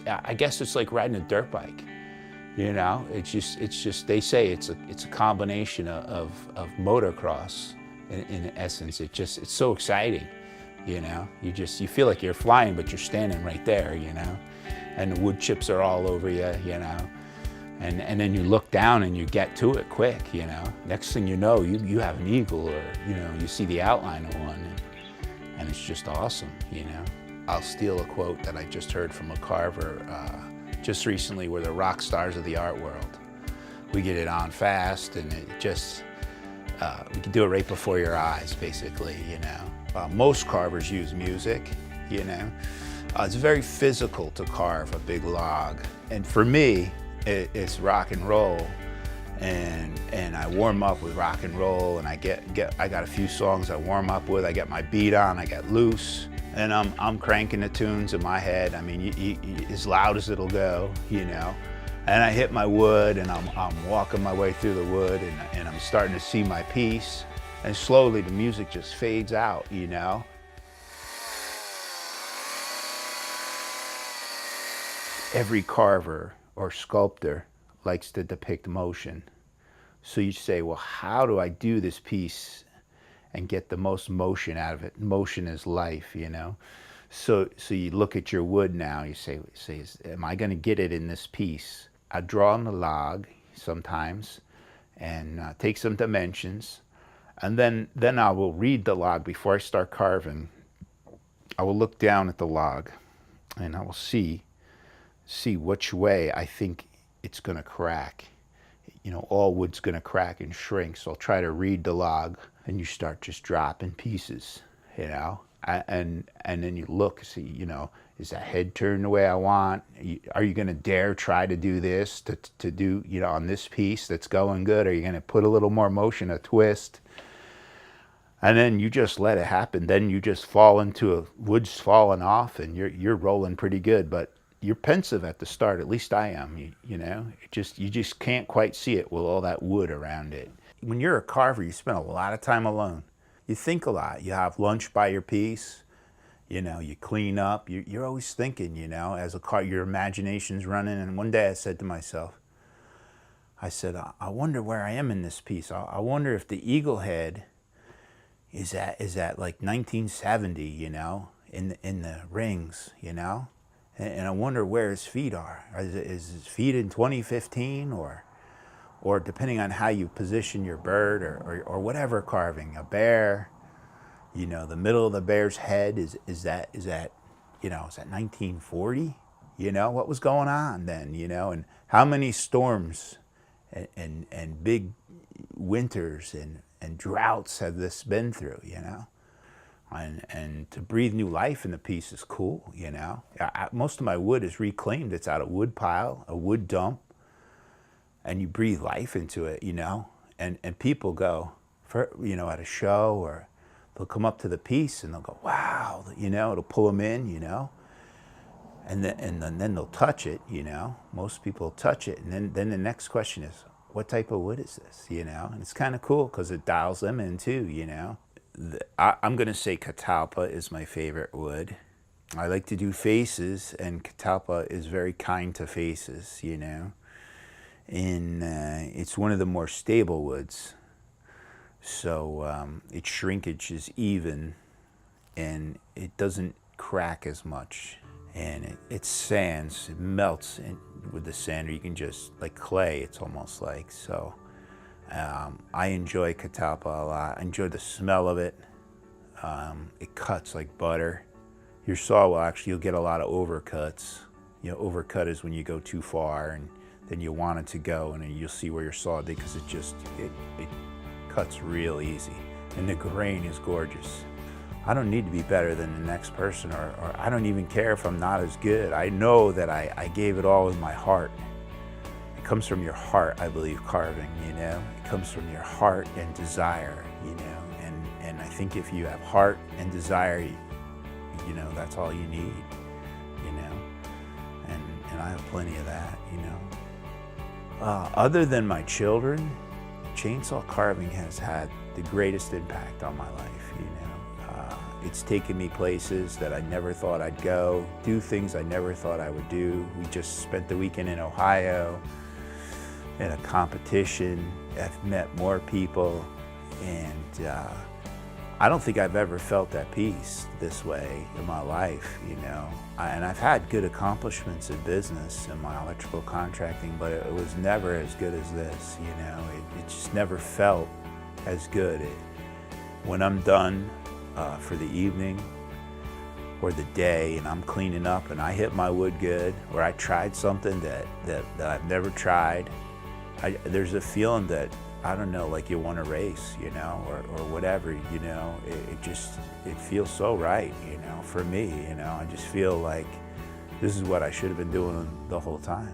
I guess it's like riding a dirt bike. You know, it's just. They say it's a combination of motocross. In essence, it's so exciting. You know, you feel like you're flying, but you're standing right there. You know, and the wood chips are all over you. You know, and then you look down and you get to it quick. You know, next thing you know, you have an eagle, or you know, you see the outline of one, and it's just awesome. You know, I'll steal a quote that I just heard from a carver. Just recently, we're the rock stars of the art world. We get it on fast, and it just, we can do it right before your eyes, basically, you know. Most carvers use music, you know. It's very physical to carve a big log. And for me, it's rock and roll. And I warm up with rock and roll, and I got a few songs I warm up with. I get my beat on, I get loose. And I'm cranking the tunes in my head. I mean, as loud as it'll go, you know. And I hit my wood, and I'm walking my way through the wood, and I'm starting to see my piece. And slowly the music just fades out, you know. Every carver or sculptor likes to depict motion. So you say, well, how do I do this piece and get the most motion out of it? Motion is life, you know. So you look at your wood now. You say, am I going to get it in this piece? I draw on the log sometimes, and take some dimensions, and then I will read the log before I start carving. I will look down at the log, and I will see which way I think it's going to crack. You know, all wood's going to crack and shrink, so I'll try to read the log. And you start just dropping pieces, you know, and then you look, see, you know, is that head turned the way I want? Are you going to dare try to do this to do, you know, on this piece that's going good? Are you going to put a little more motion, a twist? And then you just let it happen. Then you just fall into wood's falling off, and you're rolling pretty good. But you're pensive at the start. At least I am. You know, you just can't quite see it with all that wood around it. When you're a carver, you spend a lot of time alone. You think a lot. You have lunch by your piece. You know, you clean up. You're always thinking, you know, as your imagination's running. And one day I said to myself, I said, I wonder where I am in this piece. I wonder if the eagle head is at like 1970, you know, in the rings, you know. And I wonder where his feet are. Is his feet in 2015 or depending on how you position your bird or whatever carving, a bear, you know, the middle of the bear's head, is that, you know, is that 1940? You know, what was going on then, you know, and how many storms and big winters and droughts have this been through, you know? And to breathe new life in the piece is cool, you know? Most of my wood is reclaimed. It's out of wood pile, a wood dump, and you breathe life into it, you know? And people go, you know, at a show, or they'll come up to the piece and they'll go, wow, you know, it'll pull them in, you know? And then they'll touch it, you know? Most people touch it. And then the next question is, what type of wood is this, you know? And it's kind of cool because it dials them in too, you know? I'm going to say catalpa is my favorite wood. I like to do faces, and catalpa is very kind to faces, you know? And it's one of the more stable woods. So its shrinkage is even, and it doesn't crack as much. And it sands, it melts with the sander. You can just, like clay, it's almost like. So I enjoy catalpa a lot. I enjoy the smell of it. It cuts like butter. Your saw will actually, you'll get a lot of overcuts. You know, overcut is when you go too far and then you want it to go, and then you'll see where your saw did, because it cuts real easy. And the grain is gorgeous. I don't need to be better than the next person, or I don't even care if I'm not as good. I know that I gave it all with my heart. It comes from your heart, I believe, carving, you know? It comes from your heart and desire, you know? And I think if you have heart and desire, you know, that's all you need, you know? And I have plenty of that, you know? Other than my children, chainsaw carving has had the greatest impact on my life, you know? It's taken me places that I never thought I'd go, do things I never thought I would do. We just spent the weekend in Ohio in a competition. I've met more people, and I don't think I've ever felt at peace this way in my life, you know. And I've had good accomplishments in business in my electrical contracting, but it was never as good as this, you know. It just never felt as good. When I'm done for the evening or the day and I'm cleaning up and I hit my wood good, or I tried something that I've never tried, there's a feeling that, I don't know, like you want to race, you know, or whatever, you know. It feels so right, you know, for me, you know. I just feel like this is what I should have been doing the whole time.